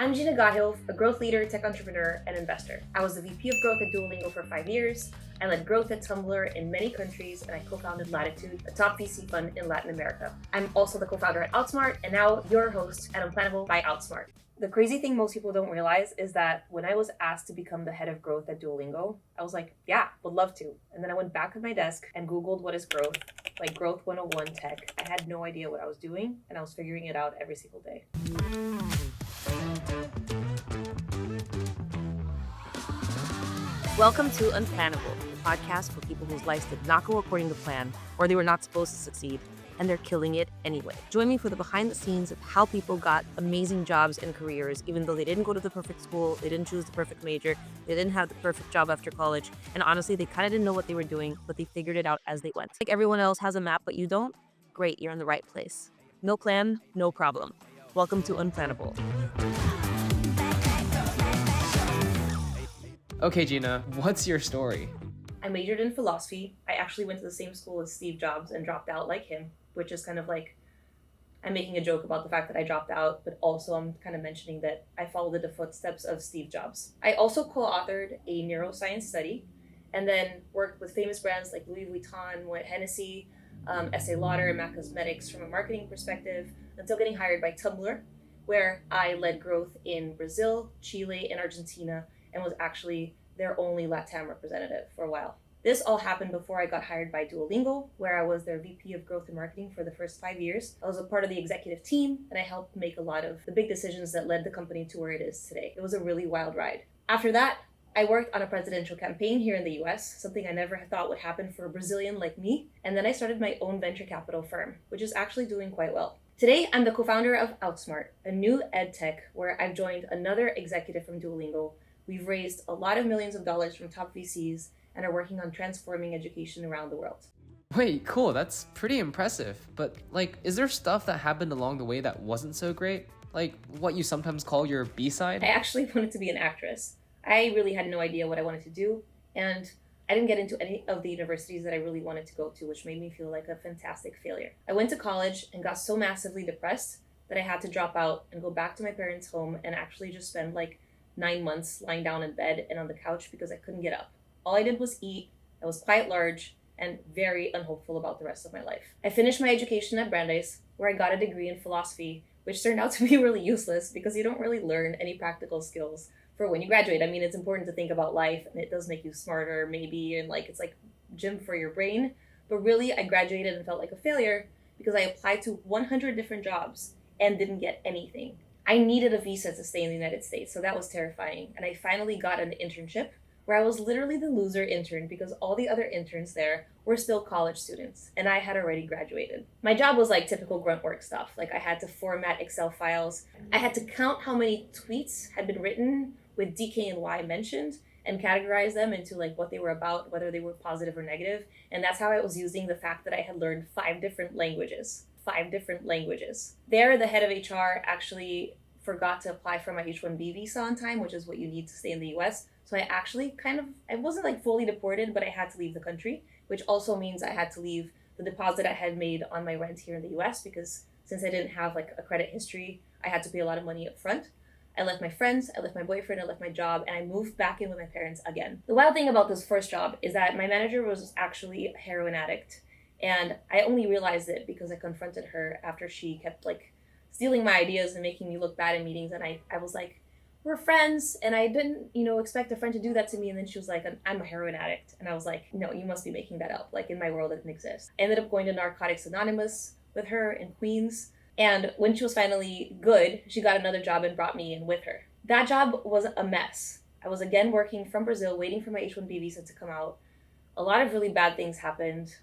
I'm Gina Gotthilf, a growth leader, tech entrepreneur, and investor. I was the VP of Growth at Duolingo for 5 years. I led growth at Tumblr in many countries, and I co-founded Latitud, a top VC fund in Latin America. I'm also the co-founder at Outsmart, and now your host at Unplannable by Outsmart. The crazy thing most people don't realize is that when I was asked to become the head of growth at Duolingo, I was like, yeah, would love to. And then I went back to my desk and Googled what is growth, like Growth 101 tech. I had no idea what I was doing, and I was figuring it out every single day. Welcome to Unplannable, the podcast for people whose lives did not go according to plan, or they were not supposed to succeed, and they're killing it anyway. Join me for the behind the scenes of how people got amazing jobs and careers, even though they didn't go to the perfect school, they didn't choose the perfect major, they didn't have the perfect job after college, and honestly, they kind of didn't know what they were doing, but they figured it out as they went. Like everyone else has a map, but you don't? Great, you're in the right place. No plan, no problem. Welcome to Unplannable. Okay, Gina, what's your story? I majored in philosophy. I actually went to the same school as Steve Jobs and dropped out like him, which is kind of like, I'm making a joke about the fact that I dropped out, but also I'm kind of mentioning that I followed in the footsteps of Steve Jobs. I also co-authored a neuroscience study and then worked with famous brands like Louis Vuitton, Moet Hennessy, Estee Lauder, and MAC Cosmetics from a marketing perspective until getting hired by Tumblr, where I led growth in Brazil, Chile, and Argentina, and was actually their only LATAM representative for a while. This all happened before I got hired by Duolingo, where I was their VP of Growth and Marketing for the first 5 years. I was a part of the executive team, and I helped make a lot of the big decisions that led the company to where it is today. It was a really wild ride. After that, I worked on a presidential campaign here in the US, something I never thought would happen for a Brazilian like me, and then I started my own venture capital firm, which is actually doing quite well. Today, I'm the co-founder of Outsmart, a new ed tech where I've joined another executive from Duolingo. We've raised a lot of millions of dollars from top VCs and are working on transforming education around the world. Wait, cool, that's pretty impressive. But, is there stuff that happened along the way that wasn't so great? Like, what you sometimes call your B-side? I actually wanted to be an actress. I really had no idea what I wanted to do, and I didn't get into any of the universities that I really wanted to go to, which made me feel like a fantastic failure. I went to college and got so massively depressed that I had to drop out and go back to my parents' home and actually just spend 9 months lying down in bed and on the couch because I couldn't get up. All I did was eat. I was quite large and very unhopeful about the rest of my life. I finished my education at Brandeis, where I got a degree in philosophy, which turned out to be really useless because you don't really learn any practical skills for when you graduate. I mean, it's important to think about life and it does make you smarter maybe, and it's like gym for your brain. But really, I graduated and felt like a failure because I applied to 100 different jobs and didn't get anything. I needed a visa to stay in the United States, so that was terrifying. And I finally got an internship where I was literally the loser intern because all the other interns there were still college students and I had already graduated. My job was typical grunt work stuff. I had to format Excel files. I had to count how many tweets had been written with DK and Y mentioned and categorize them into what they were about, whether they were positive or negative. And that's how I was using the fact that I had learned 5 different languages. There, the head of HR actually forgot to apply for my H-1B visa on time, which is what you need to stay in the US. So I actually I wasn't fully deported, but I had to leave the country, which also means I had to leave the deposit I had made on my rent here in the US because since I didn't have a credit history, I had to pay a lot of money up front. I left my friends, I left my boyfriend, I left my job, and I moved back in with my parents again. The wild thing about this first job is that my manager was actually a heroin addict. And I only realized it because I confronted her after she kept stealing my ideas and making me look bad in meetings. And I was like, we're friends. And I didn't, expect a friend to do that to me. And then she was like, I'm a heroin addict. And I was like, no, you must be making that up. In my world, it didn't exist. I ended up going to Narcotics Anonymous with her in Queens. And when she was finally good, she got another job and brought me in with her. That job was a mess. I was again working from Brazil, waiting for my H-1B visa to come out. A lot of really bad things happened,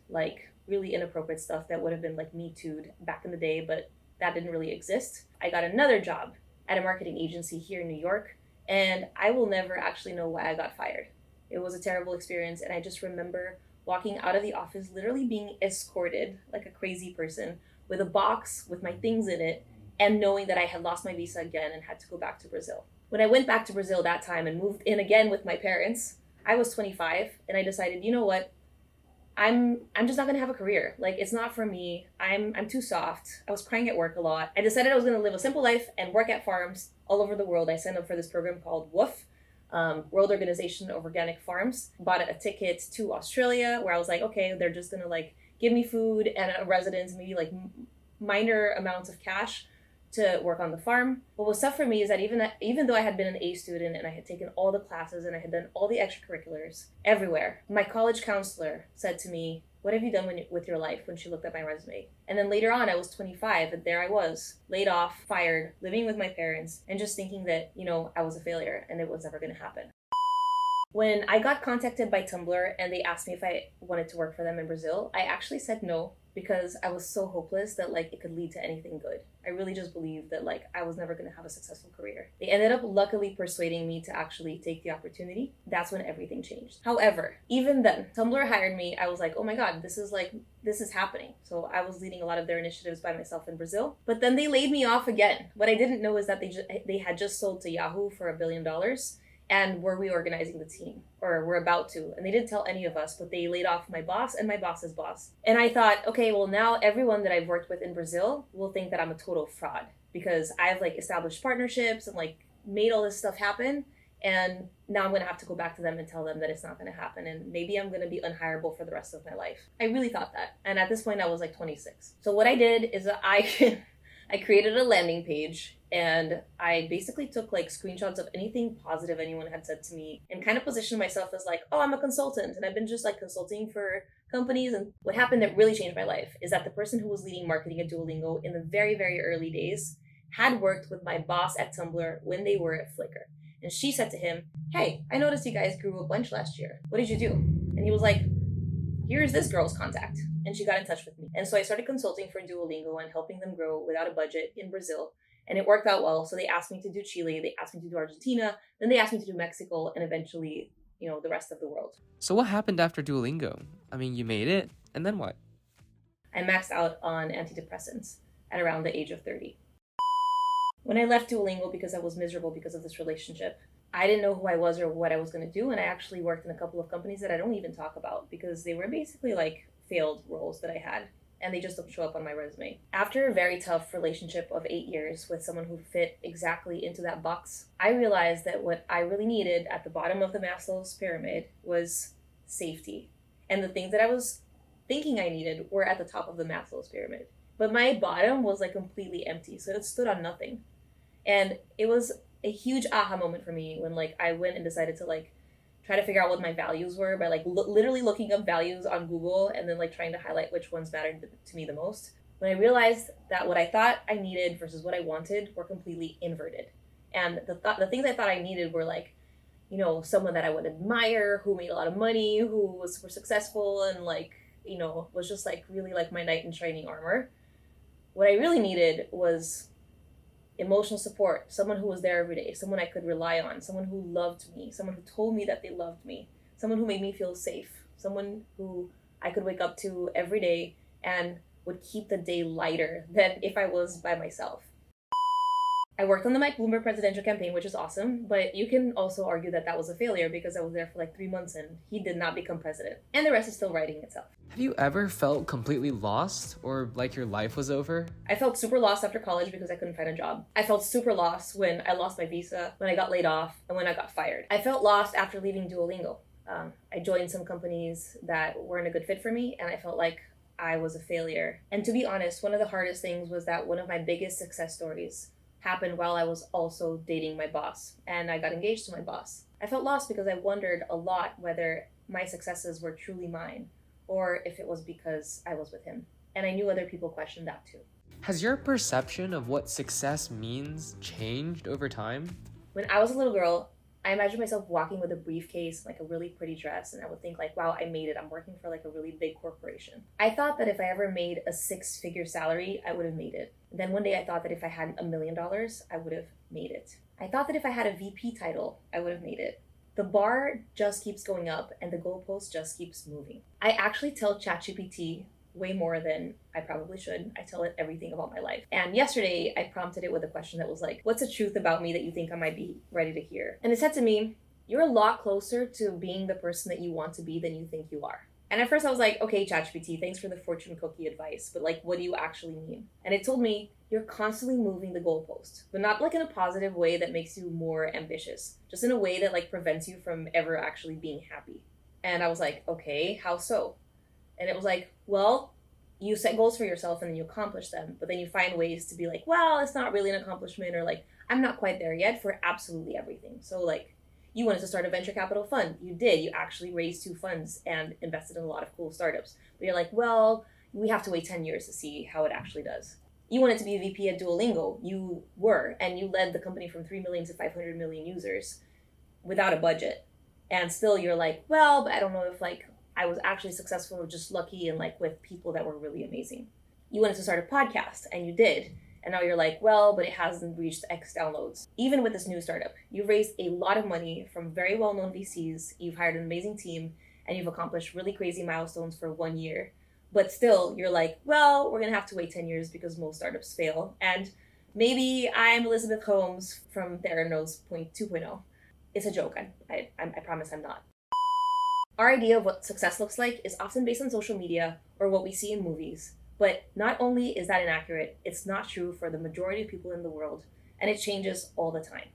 really inappropriate stuff that would have been Me Too'd back in the day, but that didn't really exist. I got another job at a marketing agency here in New York, and I will never actually know why I got fired. It was a terrible experience, and I just remember walking out of the office, literally being escorted like a crazy person with a box with my things in it, and knowing that I had lost my visa again and had to go back to Brazil. When I went back to Brazil that time and moved in again with my parents, I was 25, and I decided, you know what? I'm just not gonna have a career. It's not for me. I'm too soft. I was crying at work a lot. I decided I was gonna live a simple life and work at farms all over the world. I signed up for this program called WOOF, World Organization of Organic Farms. Bought a ticket to Australia where I was like, okay, they're just gonna like give me food and a residence, maybe like minor amounts of cash to work on the farm. What was tough for me is that even though I had been an A student and I had taken all the classes and I had done all the extracurriculars everywhere, my college counselor said to me, what have you done with your life, when she looked at my resume? And then later on, I was 25 and there I was, laid off, fired, living with my parents, and just thinking that, I was a failure and it was never going to happen. When I got contacted by Tumblr and they asked me if I wanted to work for them in Brazil, I actually said no, because I was so hopeless that like it could lead to anything good. I really just believed that like I was never going to have a successful career. They ended up luckily persuading me to actually take the opportunity. That's when everything changed. However, even then, Tumblr hired me. I was like, oh my God, this is happening. So I was leading a lot of their initiatives by myself in Brazil. But then they laid me off again. What I didn't know is that they had just sold to Yahoo for $1 billion. And we're reorganizing the team, or we're about to. And they didn't tell any of us, but they laid off my boss and my boss's boss. And I thought, okay, well now everyone that I've worked with in Brazil will think that I'm a total fraud, because I've like established partnerships and like made all this stuff happen. And now I'm gonna have to go back to them and tell them that it's not gonna happen. And maybe I'm gonna be unhireable for the rest of my life. I really thought that. And at this point I was like 26. So what I did is that I created a landing page, and I basically took like screenshots of anything positive anyone had said to me and kind of positioned myself as like, oh, I'm a consultant and I've been just like consulting for companies. And what happened that really changed my life is that the person who was leading marketing at Duolingo in the very, very early days had worked with my boss at Tumblr when they were at Flickr. And she said to him, hey, I noticed you guys grew a bunch last year. What did you do? And he was like, here's this girl's contact. And she got in touch with me. And so I started consulting for Duolingo and helping them grow without a budget in Brazil. And it worked out well. So they asked me to do Chile, they asked me to do Argentina, then they asked me to do Mexico, and eventually, the rest of the world. So what happened after Duolingo? I mean, you made it, and then what? I maxed out on antidepressants at around the age of 30. When I left Duolingo because I was miserable because of this relationship, I didn't know who I was or what I was going to do. And I actually worked in a couple of companies that I don't even talk about because they were basically like failed roles that I had. And they just don't show up on my resume. After a very tough relationship of 8 years with someone who fit exactly into that box, I realized that what I really needed at the bottom of the Maslow's pyramid was safety. And the things that I was thinking I needed were at the top of the Maslow's pyramid. But my bottom was like completely empty, so it stood on nothing. And it was a huge aha moment for me when like I went and decided to like try to figure out what my values were by like literally looking up values on Google and then like trying to highlight which ones mattered to me the most. When I realized that what I thought I needed versus what I wanted were completely inverted. And the things I thought I needed were like, someone that I would admire, who made a lot of money, who was super successful and like, was just like really like my knight in shining armor. What I really needed was emotional support, someone who was there every day, someone I could rely on, someone who loved me, someone who told me that they loved me, someone who made me feel safe, someone who I could wake up to every day and would keep the day lighter than if I was by myself. I worked on the Mike Bloomberg presidential campaign, which is awesome, but you can also argue that that was a failure because I was there for like 3 months and he did not become president. And the rest is still writing itself. Have you ever felt completely lost or like your life was over? I felt super lost after college because I couldn't find a job. I felt super lost when I lost my visa, when I got laid off, and when I got fired. I felt lost after leaving Duolingo. I joined some companies that weren't a good fit for me, and I felt like I was a failure. And to be honest, one of the hardest things was that one of my biggest success stories happened while I was also dating my boss, and I got engaged to my boss. I felt lost because I wondered a lot whether my successes were truly mine or if it was because I was with him. And I knew other people questioned that too. Has your perception of what success means changed over time? When I was a little girl, I imagined myself walking with a briefcase, like a really pretty dress, and I would think like, wow, I made it. I'm working for like a really big corporation. I thought that if I ever made a 6-figure salary, I would have made it. Then one day I thought that if I had $1 million, I would have made it. I thought that if I had a VP title, I would have made it. The bar just keeps going up and the goalpost just keeps moving. I actually tell ChatGPT way more than I probably should. I tell it everything about my life. And yesterday I prompted it with a question that was like, what's the truth about me that you think I might be ready to hear? And it said to me, you're a lot closer to being the person that you want to be than you think you are. And at first I was like, okay, ChatGPT, thanks for the fortune cookie advice, but like, what do you actually mean? And it told me, you're constantly moving the goalpost, but not like in a positive way that makes you more ambitious, just in a way that like prevents you from ever actually being happy. And I was like, okay, how so? And it was like, well, you set goals for yourself and then you accomplish them, but then you find ways to be like, well, it's not really an accomplishment, or like, I'm not quite there yet for absolutely everything. So like, you wanted to start a venture capital fund. You did. You actually raised 2 funds and invested in a lot of cool startups. But you're like, well, we have to wait 10 years to see how it actually does. You wanted to be a VP at Duolingo. You were, and you led the company from 3 million to 500 million users without a budget. And still you're like, well, but I don't know if like I was actually successful or just lucky and like with people that were really amazing. You wanted to start a podcast, and you did. And now you're like, well, but it hasn't reached X downloads. Even with this new startup, you've raised a lot of money from very well-known VCs, you've hired an amazing team, and you've accomplished really crazy milestones for 1 year. But still, you're like, well, we're gonna have to wait 10 years because most startups fail. And maybe I'm Elizabeth Holmes from Theranos 2.0. It's a joke, I promise I'm not. Our idea of what success looks like is often based on social media or what we see in movies. But not only is that inaccurate, it's not true for the majority of people in the world, and it changes all the time.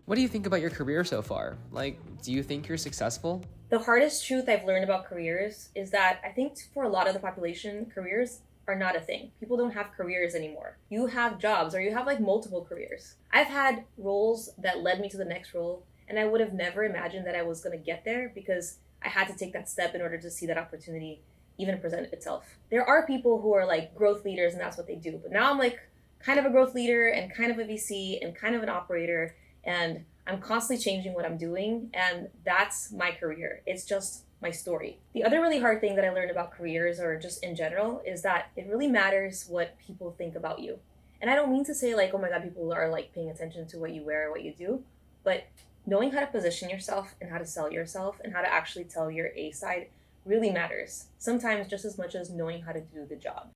What do you think about your career so far? Like, do you think you're successful? The hardest truth I've learned about careers is that I think for a lot of the population, careers are not a thing. People don't have careers anymore. You have jobs, or you have like multiple careers. I've had roles that led me to the next role, and I would have never imagined that I was going to get there because I had to take that step in order to see that opportunity even present itself. There are people who are like growth leaders and that's what they do. But now I'm like kind of a growth leader and kind of a VC and kind of an operator, and I'm constantly changing what I'm doing, and that's my career. It's just my story. The other really hard thing that I learned about careers, or just in general, is that it really matters what people think about you. And I don't mean to say like, oh my God, people are like paying attention to what you wear or what you do, but knowing how to position yourself and how to sell yourself and how to actually tell your A side really matters, sometimes just as much as knowing how to do the job.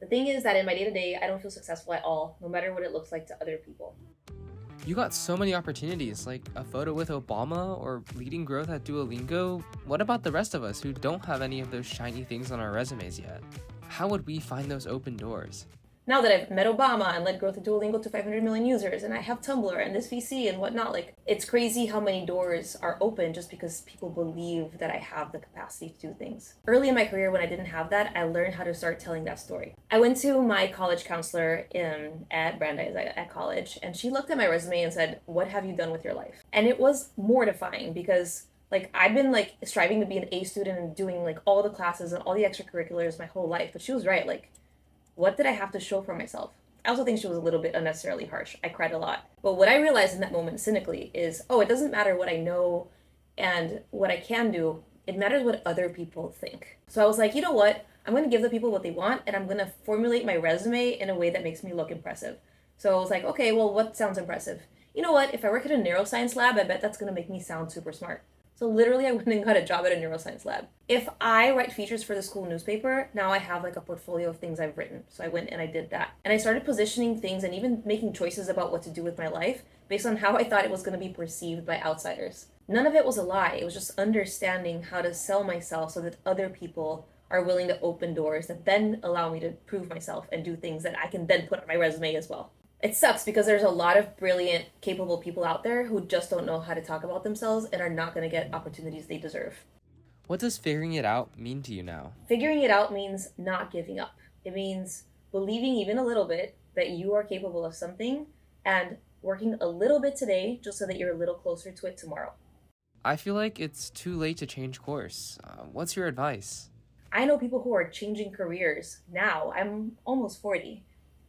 The thing is that in my day-to-day, I don't feel successful at all, no matter what it looks like to other people. You got so many opportunities, like a photo with Obama or leading growth at Duolingo. What about the rest of us who don't have any of those shiny things on our resumes yet? How would we find those open doors? Now that I've met Obama and led growth at Duolingo to 500 million users, and I have Tumblr and this VC and whatnot, like, it's crazy how many doors are open just because people believe that I have the capacity to do things. Early in my career, when I didn't have that, I learned how to start telling that story. I went to my college counselor at Brandeis at college, and she looked at my resume and said, what have you done with your life? And it was mortifying because like I've been like striving to be an A student and doing like all the classes and all the extracurriculars my whole life. But she was right, like, what did I have to show for myself? I also think she was a little bit unnecessarily harsh. I cried a lot. But what I realized in that moment cynically is, oh, it doesn't matter what I know and what I can do. It matters what other people think. So I was like, you know what? I'm going to give the people what they want, and I'm going to formulate my resume in a way that makes me look impressive. So I was like, okay, well, what sounds impressive? You know what? If I work at a neuroscience lab, I bet that's going to make me sound super smart. So literally I went and got a job at a neuroscience lab. If I write features for the school newspaper, now I have like a portfolio of things I've written. So I went and I did that. And I started positioning things and even making choices about what to do with my life based on how I thought it was going to be perceived by outsiders. None of it was a lie. It was just understanding how to sell myself so that other people are willing to open doors that then allow me to prove myself and do things that I can then put on my resume as well. It sucks because there's a lot of brilliant, capable people out there who just don't know how to talk about themselves and are not going to get opportunities they deserve. What does figuring it out mean to you now? Figuring it out means not giving up. It means believing even a little bit that you are capable of something and working a little bit today just so that you're a little closer to it tomorrow. I feel like it's too late to change course. What's your advice? I know people who are changing careers now. I'm almost 40.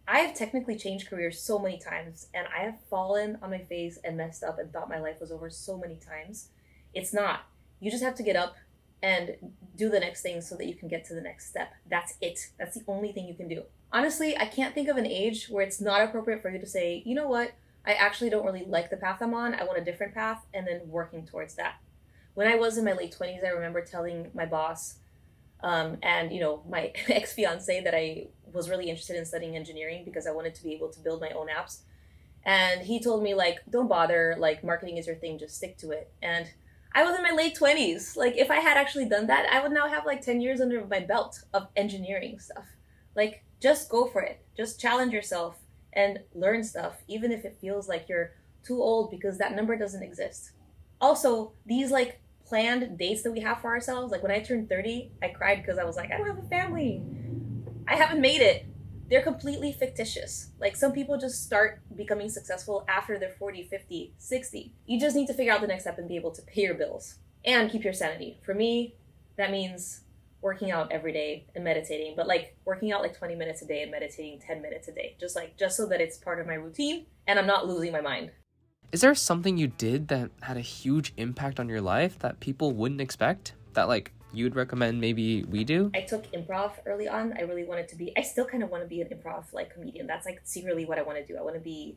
I have technically changed careers so many times, and I have fallen on my face and messed up and thought my life was over so many times. It's not. You just have to get up and do the next thing so that you can get to the next step. That's it. That's the only thing you can do. Honestly, I can't think of an age where it's not appropriate for you to say, you know what, I actually don't really like the path I'm on. I want a different path, and then working towards that. When I was in my late 20s, I remember telling my boss, and my ex-fiance that I was really interested in studying engineering because I wanted to be able to build my own apps. And he told me, like, don't bother, like, marketing is your thing, just stick to it. And I was in my late 20s. Like, if I had actually done that, I would now have like 10 years under my belt of engineering stuff. Like, just go for it. Just challenge yourself and learn stuff, even if it feels like you're too old, because that number doesn't exist. Also, these like planned dates that we have for ourselves, like when I turned 30, I cried because I was like, I don't have a family. I haven't made it. They're completely fictitious. Like, some people just start becoming successful after they're 40, 50, 60. You just need to figure out the next step and be able to pay your bills and keep your sanity. For me, that means working out every day and meditating, but like working out like 20 minutes a day and meditating 10 minutes a day, just so that it's part of my routine and I'm not losing my mind. Is there something you did that had a huge impact on your life that people wouldn't expect? That like you'd recommend maybe we do? I took improv early on. I still kind of want to be an improv like comedian. That's like secretly what I want to do. I want to be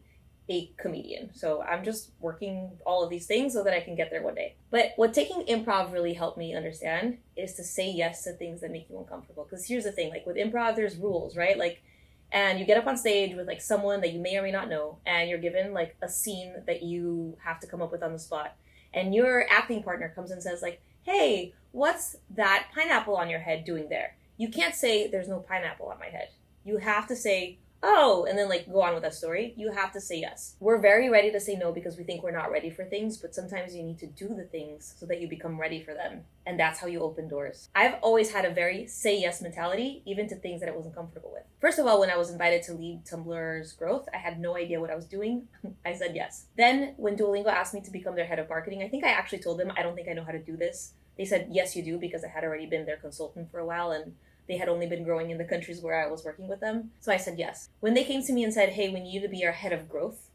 a comedian. So I'm just working all of these things so that I can get there one day. But what taking improv really helped me understand is to say yes to things that make you uncomfortable. Because here's the thing, like with improv, there's rules, right? Like, and you get up on stage with like someone that you may or may not know, and you're given like a scene that you have to come up with on the spot. And your acting partner comes and says like, hey, what's that pineapple on your head doing there? You can't say there's no pineapple on my head. You have to say, oh, and then like go on with that story. You have to say yes. We're very ready to say no because we think we're not ready for things, but sometimes you need to do the things so that you become ready for them. And that's how you open doors. I've always had a very say yes mentality, even to things that I wasn't comfortable with. First of all, when I was invited to lead Tumblr's growth, I had no idea what I was doing. I said yes. Then when Duolingo asked me to become their head of marketing, I think I actually told them, I don't think I know how to do this. They said, yes, you do, because I had already been their consultant for a while and they had only been growing in the countries where I was working with them. So I said yes. When they came to me and said, hey, we need you to be our head of growth,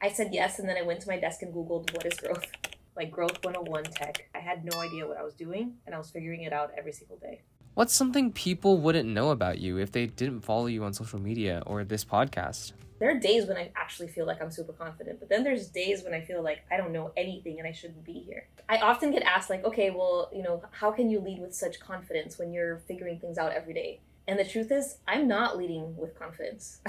I said yes. And then I went to my desk and Googled what is growth. Like Growth 101 tech. I had no idea what I was doing and I was figuring it out every single day. What's something people wouldn't know about you if they didn't follow you on social media or this podcast? There are days when I actually feel like I'm super confident, but then there's days when I feel like I don't know anything and I shouldn't be here. I often get asked like, okay, well, how can you lead with such confidence when you're figuring things out every day? And the truth is, I'm not leading with confidence.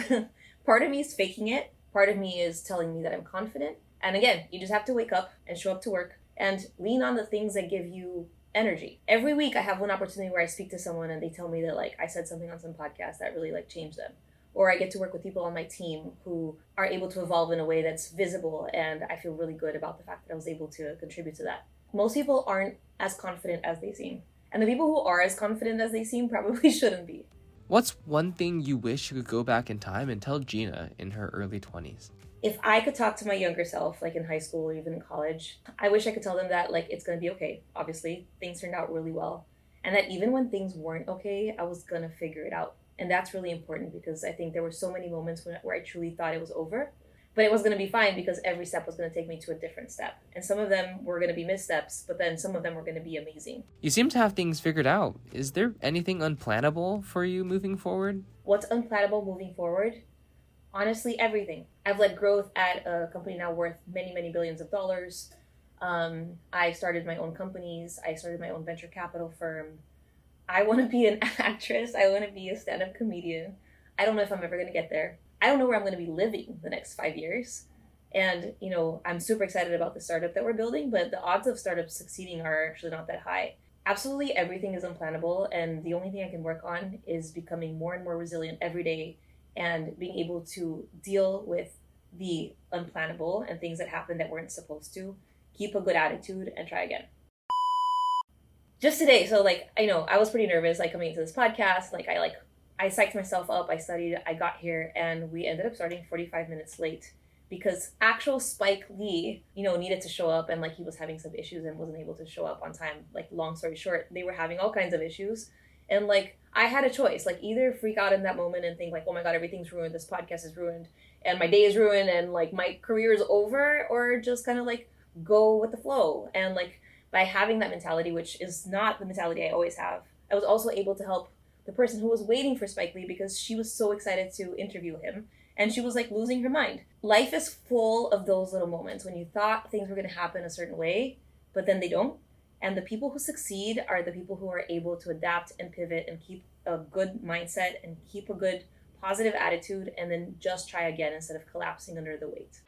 Part of me is faking it. Part of me is telling me that I'm confident. And again, you just have to wake up and show up to work and lean on the things that give you energy. Every week I have one opportunity where I speak to someone and they tell me that like I said something on some podcast that really like changed them. Or I get to work with people on my team who are able to evolve in a way that's visible, and I feel really good about the fact that I was able to contribute to that. Most people aren't as confident as they seem. And the people who are as confident as they seem probably shouldn't be. What's one thing you wish you could go back in time and tell Gina in her early 20s? If I could talk to my younger self, like in high school or even in college, I wish I could tell them that like it's going to be okay. Obviously, things turned out really well. And that even when things weren't okay, I was going to figure it out. And that's really important because I think there were so many moments where I truly thought it was over, but it was going to be fine because every step was going to take me to a different step. And some of them were going to be missteps, but then some of them were going to be amazing. You seem to have things figured out. Is there anything unplannable for you moving forward? What's unplannable moving forward? Honestly, everything. I've led growth at a company now worth many, many billions of dollars. I started my own companies. I started my own venture capital firm. I want to be an actress. I want to be a stand-up comedian. I don't know if I'm ever going to get there. I don't know where I'm going to be living the next 5 years. And, I'm super excited about the startup that we're building, but the odds of startups succeeding are actually not that high. Absolutely everything is unplannable, and the only thing I can work on is becoming more and more resilient every day and being able to deal with the unplannable and things that happen that weren't supposed to, keep a good attitude, and try again. Just today, so I was pretty nervous coming into this podcast. I psyched myself up, I studied, I got here, and we ended up starting 45 minutes late because actual Spike Lee, needed to show up, and he was having some issues and wasn't able to show up on time. Long story short, they were having all kinds of issues, and I had a choice, either freak out in that moment and think oh my god, everything's ruined, this podcast is ruined, and my day is ruined, and my career is over, or just kind of go with the flow. And by having that mentality, which is not the mentality I always have, I was also able to help the person who was waiting for Spike Lee because she was so excited to interview him and she was losing her mind. Life is full of those little moments when you thought things were going to happen a certain way, but then they don't. And the people who succeed are the people who are able to adapt and pivot and keep a good mindset and keep a good positive attitude and then just try again instead of collapsing under the weight.